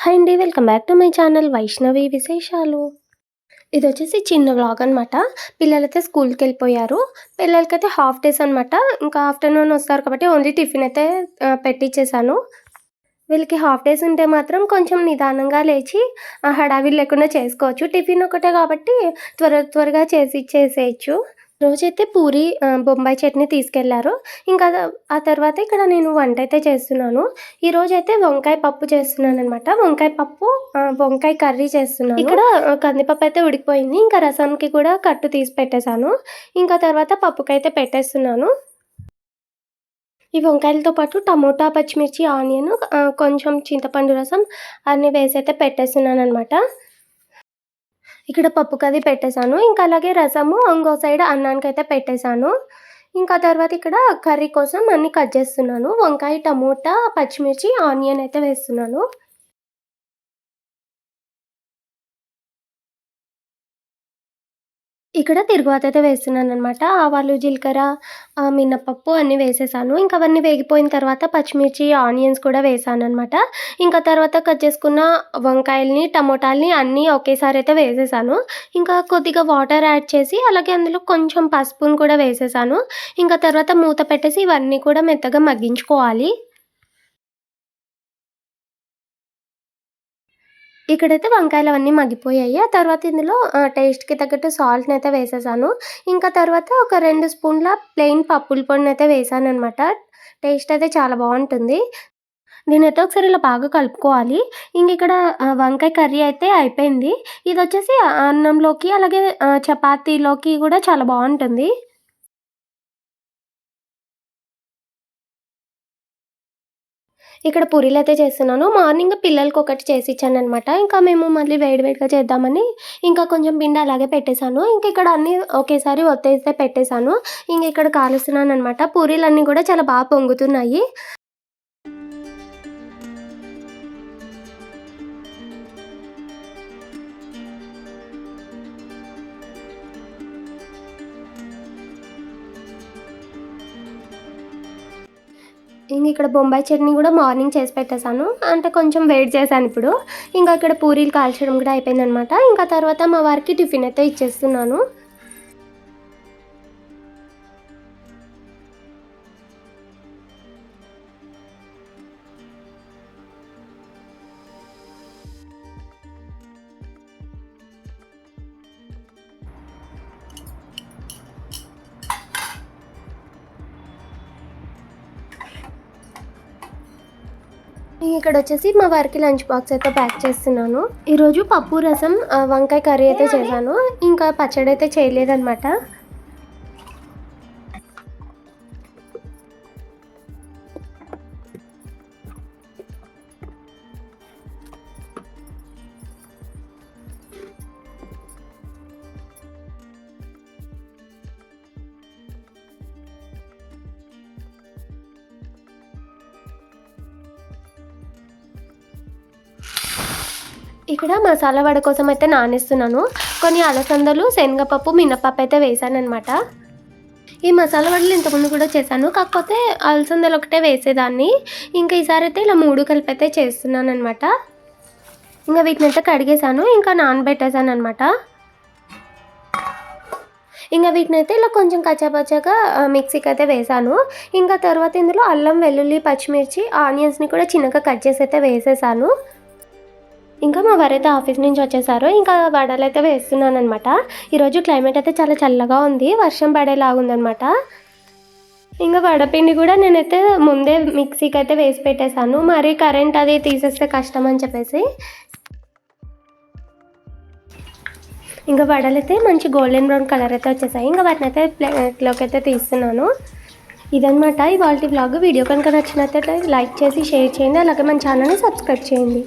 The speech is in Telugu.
హాయ్ అండి. Welcome back to my channel Vaishnavi విశేషాలు. ఇదొచ్చేసి చిన్న వ్లాగ్ అనమాట. పిల్లలైతే స్కూల్‌కెళ్ళిపోయారు. పిల్లలకైతే హాఫ్ డేస్ అనమాట. ఇంకా ఆఫ్టర్‌నూన్ వస్తారు కాబట్టి ఓన్లీ టిఫిన్ అయితే పెట్టిచ్చేసాను. వీళ్ళకి హాఫ్ డేస్ ఉంటే మాత్రం కొంచెం నిదానంగా లేచి హడావిడి లేకుండా చేసుకోవచ్చు. టిఫిన్ ఒకటే కాబట్టి త్వరగా చేసి ఇచ్చేసేయొచ్చు. రోజైతే పూరి, బొంబాయి చట్నీ తీసుకెళ్లారు. ఇంకా ఆ తర్వాత ఇక్కడ నేను వంటైతే చేస్తున్నాను. ఈరోజైతే వంకాయ పప్పు చేస్తున్నాననమాట. వంకాయ పప్పు, వంకాయ కర్రీ చేస్తున్నాను. ఇక్కడ కందిపప్పు అయితే ఉడికిపోయింది. ఇంకా రసంకి కూడా కట్టు తీసి పెట్టేశాను. ఇంకా తర్వాత పప్పుకైతే పెట్టేస్తున్నాను. ఈ వంకాయలతో పాటు టమోటా, పచ్చిమిర్చి, ఆనియన్, కొంచెం చింతపండు రసం అన్నీ వేసైతే పెట్టేస్తున్నాననమాట. ఇక్కడ పప్పుకది పెట్టేశాను. ఇంకా అలాగే రసము ఇంకో సైడ్ అన్నానికైతే పెట్టేశాను. ఇంకా తర్వాత ఇక్కడ కర్రీ కోసం అన్నీ కట్ చేస్తున్నాను. వంకాయ, టమోటా, పచ్చిమిర్చి, ఆనియన్ అయితే వేస్తున్నాను. ఇక్కడ తిరుగువాతయితే వేస్తున్నాననమాట. ఆవాలు, జీలకర్ర, మినపప్పు అన్నీ వేసేసాను. ఇంక అవన్నీ వేగిపోయిన తర్వాత పచ్చిమిర్చి, ఆనియన్స్ కూడా వేసాననమాట. ఇంకా తర్వాత కట్ చేసుకున్న వంకాయలని, టమోటాలని అన్నీ ఒకేసారి అయితే వేసేసాను. ఇంకా కొద్దిగా వాటర్ యాడ్ చేసి అలాగే అందులో కొంచెం పసుపును కూడా వేసేసాను. ఇంకా తర్వాత మూత పెట్టేసి ఇవన్నీ కూడా మెత్తగా మగ్గించుకోవాలి. ఇక్కడైతే వంకాయలవన్నీ మగ్గిపోయాయి. ఆ తర్వాత ఇందులో టేస్ట్‌కి తగ్గట్టు సాల్ట్‌నైతే వేసేసాను. ఇంకా తర్వాత ఒక 2 స్పూన్ల ప్లెయిన్ పప్పుల పొడినైతే వేసాననమాట. టేస్ట్ అయితే చాలా బావుంటుంది. దీన్నైతే ఒకసారి ఇలా బాగా కలుపుకోవాలి. ఇంగిక్కడ వంకాయ కర్రీ అయితే అయిపోయింది. ఇదొచ్చేసి అన్నంలోకి అలాగే చపాతీలోకి గూడా చాలా బావుంటుంది. ఇక్కడ పూరీలైతే చేస్తున్నాను. మార్నింగ్ పిల్లలకొకటి చేసిచ్చాననమాట. ఇంకా మేము మళ్ళీ వేడి వేడిగా చేద్దామని ఇంకా కొంచెం పిండి అలాగే పెట్టేశాను. ఇంక ఇక్కడ అన్నీ ఒకేసారి ఒత్తేసే పెట్టేశాను. ఇంగిక్కడ కాలుస్తున్నాననమాట. పూరీలన్నీ కూడా చాలా పొంగుతున్నాయి. ఇక్కడ బొంబాయి చట్నీ గూడా మార్నింగ్ చేసి పెట్టేశాను. అంటే కొంచెం వెయిట్ చేశానిప్పుడు. ఇంకా ఇక్కడ పూరీలు కాల్చడం కూడా అయిపోయిందనమాట. ఇంకా తర్వాత మా వారికి టిఫిన్ అయితే ఇచ్చేస్తున్నాను. ఇక్కడొచ్చేసి మా వారికి లంచ్ బాక్స్ అయితే ప్యాక్ చేస్తున్నాను. ఈరోజు పప్పు, రసం, వంకాయ కర్రీ అయితే చేశాను. ఇంకా పచ్చడైతే చేయలేదనమాట. ఇక్కడ మసాలా వడ కోసం అయితే నానేస్తున్నాను. కొన్ని అలసందలు, శనగపప్పు, మినపప్పు అయితే వేసాననమాట. ఈ మసాలా వడలు ఇంతకుముందు కూడా చేశాను. కాకపోతే అలసందలు ఒకటే వేసేదాన్ని. ఇంకా ఈసారి అయితే ఇలా 3 కలిపి అయితే చేస్తున్నాననమాట. ఇంకా వీటినైతే కడిగేశాను. ఇంకా నానబెట్టేశాననమాట. ఇంకా వీటినైతే ఇలా కొంచెం కచ్చాపచ్చాగా మిక్సీకి అయితే వేసాను. ఇంకా తర్వాత ఇందులో అల్లం, వెల్లుల్లి, పచ్చిమిర్చి, ఆనియన్స్ని కూడా చిన్నగా కట్ చేసి అయితే వేసేసాను. ఇంకా మా వారైతే ఆఫీస్ నుంచి వచ్చేసారు. ఇంకా వడలైతే వేస్తున్నాననమాట. ఈరోజు క్లైమేట్ అయితే చాలా చల్లగా ఉంది. వర్షం పడేలాగుందనమాట. ఇంకా వడపిండి కూడా నేనైతే ముందే మిక్సీకి అయితే వేసి పెట్టేశాను. మరి కరెంట్ అది తీసేస్తే కష్టం అని చెప్పేసి. ఇంకా వడలైతే మంచి గోల్డెన్ బ్రౌన్ కలర్ అయితే వచ్చేసాయి. ఇంకా వాటిని అయితే ప్లేట్లోకి అయితే తీస్తున్నాను. ఇదనమాట ఇవాల్టి వ్లాగ్. వీడియో కనుక నచ్చినట్లయితే లైక్ చేసి షేర్ చేయండి. అలాగే మన ఛానల్ని సబ్స్క్రైబ్ చేయండి.